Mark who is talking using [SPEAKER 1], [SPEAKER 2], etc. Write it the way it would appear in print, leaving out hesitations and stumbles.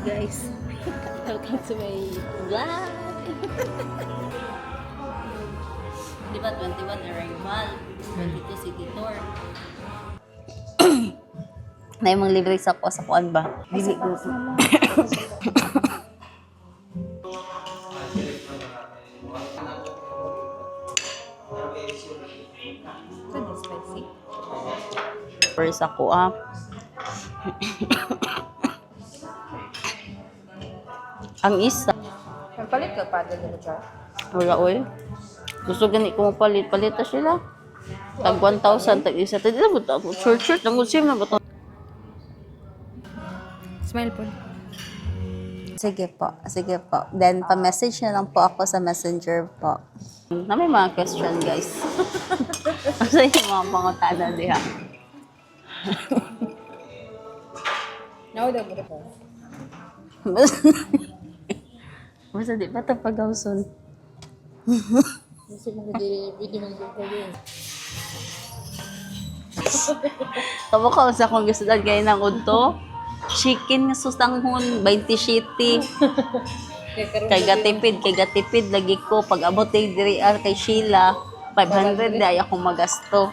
[SPEAKER 1] guys. Welcome to my vlog. Di ba 21 arrival, 22 city tour. Na yung mga lyrics ako sa kuan ba? Dili ko. Spicy. First ako ang isa.
[SPEAKER 2] Palit ka pa din mo siya.
[SPEAKER 1] Wala oy. Gusto gani ko mapalit, palita sila. Tag 1,000 tag isa. Tadi na buta ako. Short nang usim na buta.
[SPEAKER 2] Smile po.
[SPEAKER 1] Sige po. Then pa-message na lang po ako sa Messenger po. Na may mga question guys. Asa yung mga pangutana diha?
[SPEAKER 2] Now daw mo po.
[SPEAKER 1] Basta di pa ito pag-awson.
[SPEAKER 2] Gusto mo video mo interview.
[SPEAKER 1] Tama ka sa kung gusto dahil gaya ng udto. Chicken nga sustanghon, 20 city. Kay gatipid lagi ko. Pag abot kay Diriar kay Sheila, 500 ay akong magasto.